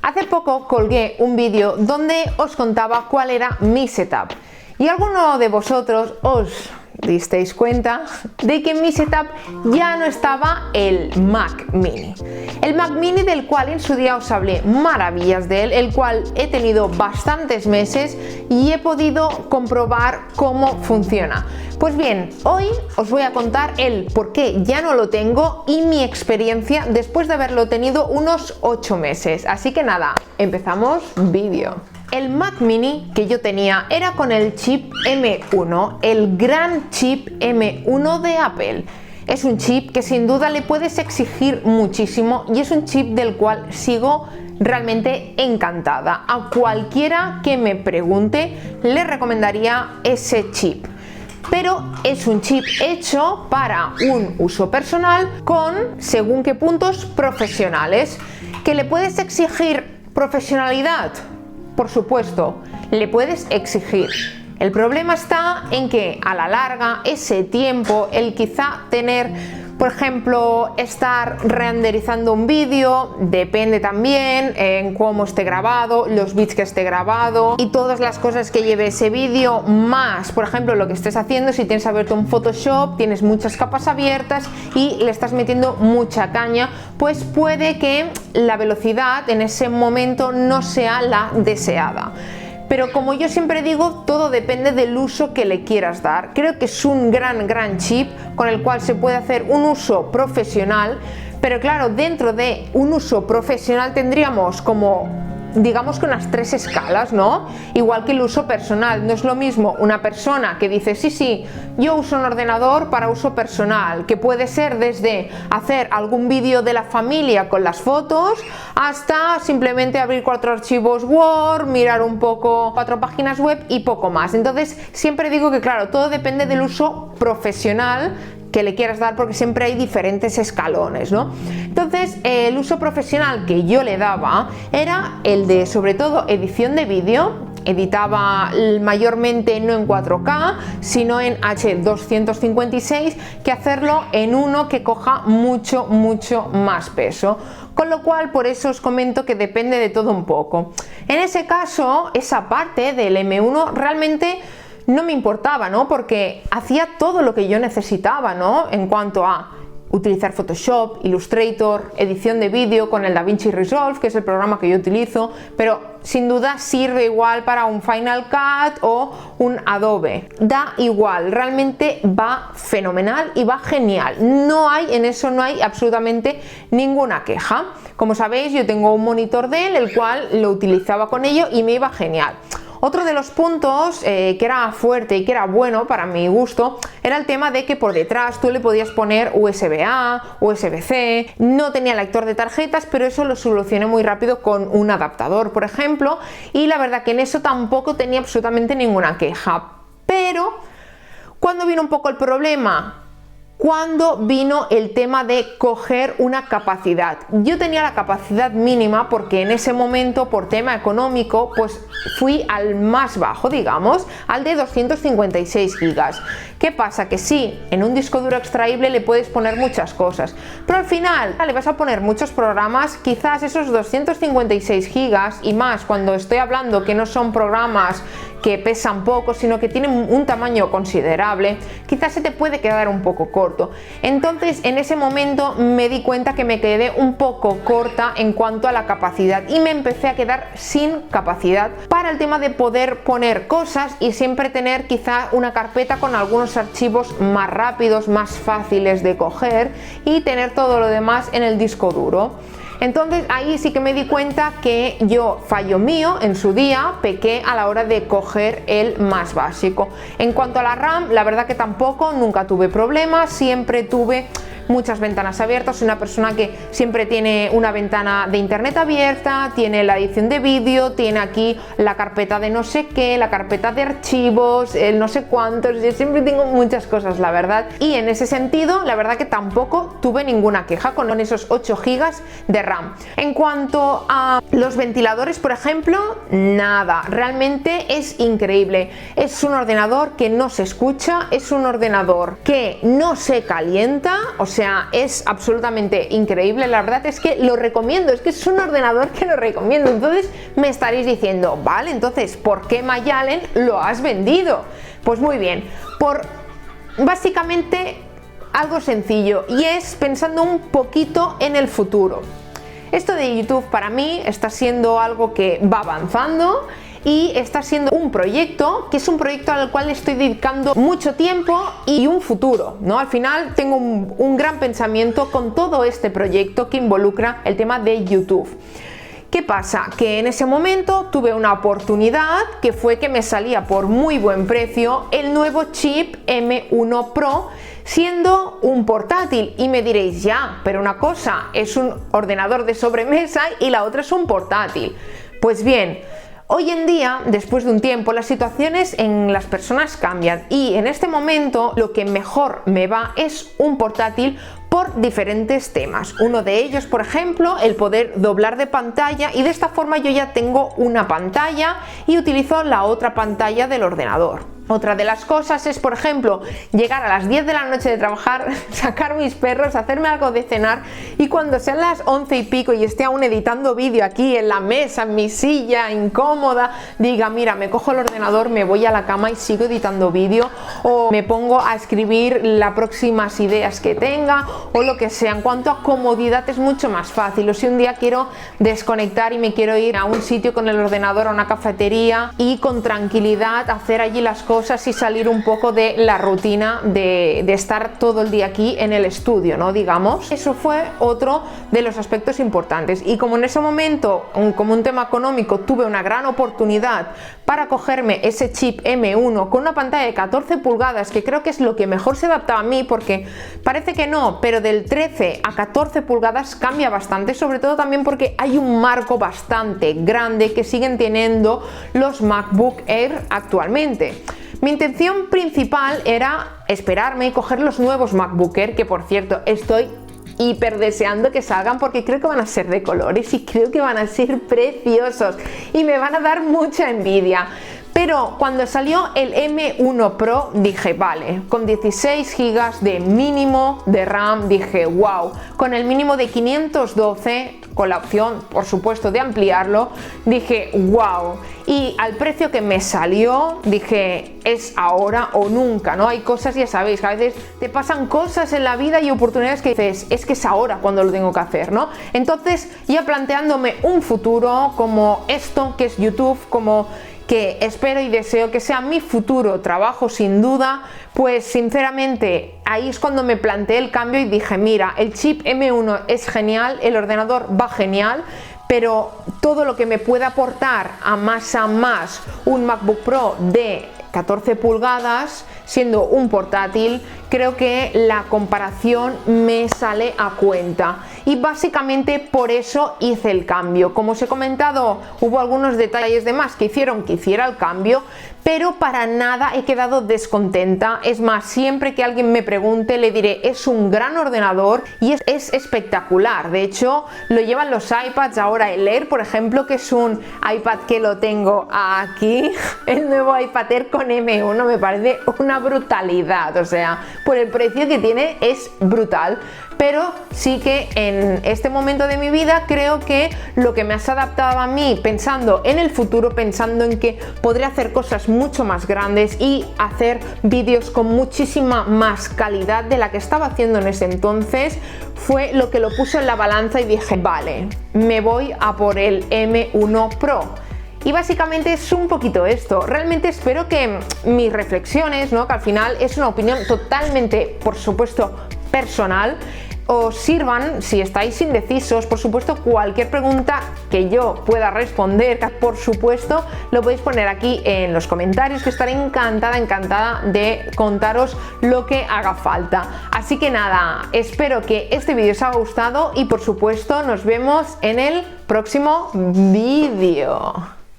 Hace poco colgué un vídeo donde os contaba cuál era mi setup y alguno de vosotros os disteis cuenta de que en mi setup ya no estaba el Mac Mini. El Mac Mini del cual en su día os hablé maravillas de él, el cual he tenido bastantes meses y he podido comprobar cómo funciona. Pues bien, hoy os voy a contar el por qué ya no lo tengo y mi experiencia después de haberlo tenido unos 8 meses. Así que nada, empezamos vídeo. El Mac Mini que yo tenía era con el chip M1, el gran chip M1 de Apple. Es un chip que sin duda le puedes exigir muchísimo y es un chip del cual sigo realmente encantada. A cualquiera que me pregunte le recomendaría ese chip. Pero es un chip hecho para un uso personal con según qué puntos profesionales. ¿Que le puedes exigir profesionalidad? Por supuesto, le puedes exigir. El problema está en que a la larga ese tiempo, el quizá tener, por ejemplo, estar renderizando un vídeo, depende también en cómo esté grabado, los bits que esté grabado y todas las cosas que lleve ese vídeo, más, por ejemplo, lo que estés haciendo. Si tienes abierto un Photoshop, tienes muchas capas abiertas y le estás metiendo mucha caña, pues puede que la velocidad en ese momento no sea la deseada. Pero como yo siempre digo, todo depende del uso que le quieras dar. Creo que es un gran chip con el cual se puede hacer un uso profesional, pero claro, dentro de un uso profesional tendríamos como, digamos que unas 3 escalas, ¿no? Igual que el uso personal. No es lo mismo una persona que dice, sí, yo uso un ordenador para uso personal, que puede ser desde hacer algún vídeo de la familia con las fotos, hasta simplemente abrir 4 archivos Word, mirar un poco 4 páginas web y poco más. Entonces, siempre digo que claro, todo depende del uso profesional que le quieras dar, porque siempre hay diferentes escalones, ¿no? Entonces, el uso profesional que yo le daba era el de, sobre todo, edición de vídeo. Editaba mayormente no en 4K, sino en H256, que hacerlo en uno que coja mucho más peso. Con lo cual, por eso os comento que depende de todo un poco. En ese caso, esa parte del M1 realmente no me importaba, ¿no? Porque hacía todo lo que yo necesitaba, ¿no? En cuanto a utilizar Photoshop, Illustrator, edición de vídeo con el DaVinci Resolve, que es el programa que yo utilizo, pero sin duda sirve igual para un Final Cut o un Adobe. Da igual, realmente va fenomenal y va genial. En eso no hay absolutamente ninguna queja. Como sabéis, yo tengo un monitor de él, el cual lo utilizaba con ello y me iba genial. Otro de los puntos que era fuerte y que era bueno para mi gusto era el tema de que por detrás tú le podías poner USB-A, USB-C, no tenía lector de tarjetas, pero eso lo solucioné muy rápido con un adaptador, por ejemplo, y la verdad que en eso tampoco tenía absolutamente ninguna queja. Pero ¿cuándo vino un poco el problema? Cuando vino el tema de coger una capacidad. Yo tenía la capacidad mínima porque en ese momento, por tema económico, pues fui al más bajo, digamos, al de 256 gigas. ¿Qué pasa? Que sí, en un disco duro extraíble le puedes poner muchas cosas, pero al final le vas a poner muchos programas, quizás esos 256 gigas y más, cuando estoy hablando que no son programas que pesan poco, sino que tienen un tamaño considerable, quizás se te puede quedar un poco corto. Entonces, en ese momento me di cuenta que me quedé un poco corta en cuanto a la capacidad y me empecé a quedar sin capacidad para el tema de poder poner cosas y siempre tener quizá una carpeta con algunos archivos más rápidos, más fáciles de coger y tener todo lo demás en el disco duro. Entonces ahí sí que me di cuenta que yo, fallo mío, en su día pequé a la hora de coger el más básico. En cuanto a la RAM, la verdad que tampoco, nunca tuve problemas, siempre tuve muchas ventanas abiertas. Soy una persona que siempre tiene una ventana de internet abierta, tiene la edición de vídeo, tiene aquí la carpeta de no sé qué, la carpeta de archivos, el no sé cuántos. Yo siempre tengo muchas cosas, la verdad, y en ese sentido la verdad que tampoco tuve ninguna queja con esos 8 gigas de RAM. En cuanto a los ventiladores, por ejemplo, nada, realmente es increíble. Es un ordenador que no se escucha, es un ordenador que no se calienta, o sea, sea, es absolutamente increíble. La verdad es que lo recomiendo, es que es un ordenador que lo recomiendo. Entonces me estaréis diciendo, vale, entonces, ¿por qué Mayalen lo has vendido? Pues muy bien, por básicamente algo sencillo, y es pensando un poquito en el futuro. Esto de YouTube para mí está siendo algo que va avanzando y está siendo un proyecto que es un proyecto al cual estoy dedicando mucho tiempo y un futuro, ¿no? Al final tengo un gran pensamiento con todo este proyecto que involucra el tema de YouTube. ¿Qué pasa? Que en ese momento tuve una oportunidad que fue que me salía por muy buen precio el nuevo chip M1 Pro, siendo un portátil, y me diréis, ya, pero una cosa es un ordenador de sobremesa y la otra es un portátil. Pues bien, hoy en día, después de un tiempo, las situaciones en las personas cambian, y en este momento lo que mejor me va es un portátil por diferentes temas. Uno de ellos, por ejemplo, el poder doblar de pantalla, y de esta forma yo ya tengo una pantalla y utilizo la otra pantalla del ordenador. Otra de las cosas es, por ejemplo, llegar a las 10 de la noche de trabajar, sacar mis perros, hacerme algo de cenar, y cuando sean las 11 y pico y esté aún editando vídeo aquí en la mesa, en mi silla incómoda, diga, mira, me cojo el ordenador, me voy a la cama y sigo editando vídeo, o me pongo a escribir las próximas ideas que tenga, o lo que sea. En cuanto a comodidad es mucho más fácil. O si un día quiero desconectar y me quiero ir a un sitio con el ordenador, a una cafetería, y con tranquilidad hacer allí las cosas y salir un poco de la rutina de estar todo el día aquí en el estudio, ¿no? Digamos, eso fue otro de los aspectos importantes. Y como en ese momento, como un tema económico, tuve una gran oportunidad para cogerme ese chip M1 con una pantalla de 14 pulgadas, que creo que es lo que mejor se adaptaba a mí, porque parece que no, pero del 13 a 14 pulgadas cambia bastante, sobre todo también porque hay un marco bastante grande que siguen teniendo los MacBook Air actualmente. Mi intención principal era esperarme y coger los nuevos MacBook Air, que por cierto estoy hiper deseando que salgan, porque creo que van a ser de colores y creo que van a ser preciosos y me van a dar mucha envidia. Pero cuando salió el M1 Pro dije, vale, con 16 GB de mínimo de RAM, dije, wow, con el mínimo de 512, con la opción, por supuesto, de ampliarlo, dije, wow. Y al precio que me salió, dije, es ahora o nunca, ¿no? Hay cosas, ya sabéis, que a veces te pasan cosas en la vida y oportunidades que dices, es que es ahora cuando lo tengo que hacer, ¿no? Entonces, ya planteándome un futuro como esto, que es YouTube, como que espero y deseo que sea mi futuro trabajo sin duda, pues sinceramente ahí es cuando me planteé el cambio y dije, mira, el chip M1 es genial, el ordenador va genial, pero todo lo que me pueda aportar a más un MacBook Pro de 14 pulgadas, siendo un portátil, creo que la comparación me sale a cuenta, y básicamente por eso hice el cambio. Como os he comentado, hubo algunos detalles de más que hicieron que hiciera el cambio, pero para nada he quedado descontenta. Es más, siempre que alguien me pregunte le diré, es un gran ordenador y es espectacular. De hecho, lo llevan los iPads ahora, el Air, por ejemplo, que es un iPad que lo tengo aquí, el nuevo iPad Air con M1, me parece una brutalidad, o sea, por el precio que tiene es brutal. Pero sí que en este momento de mi vida creo que lo que me has adaptado a mí, pensando en el futuro, pensando en que podré hacer cosas mucho más grandes y hacer vídeos con muchísima más calidad de la que estaba haciendo en ese entonces, fue lo que lo puso en la balanza y dije, vale, me voy a por el M1 Pro. Y básicamente es un poquito esto. Realmente espero que mis reflexiones, ¿no?, que al final es una opinión totalmente, por supuesto, personal, os sirvan si estáis indecisos. Por supuesto, cualquier pregunta que yo pueda responder, por supuesto, lo podéis poner aquí en los comentarios, que estaré encantada de contaros lo que haga falta. Así que nada, espero que este vídeo os haya gustado y por supuesto nos vemos en el próximo vídeo.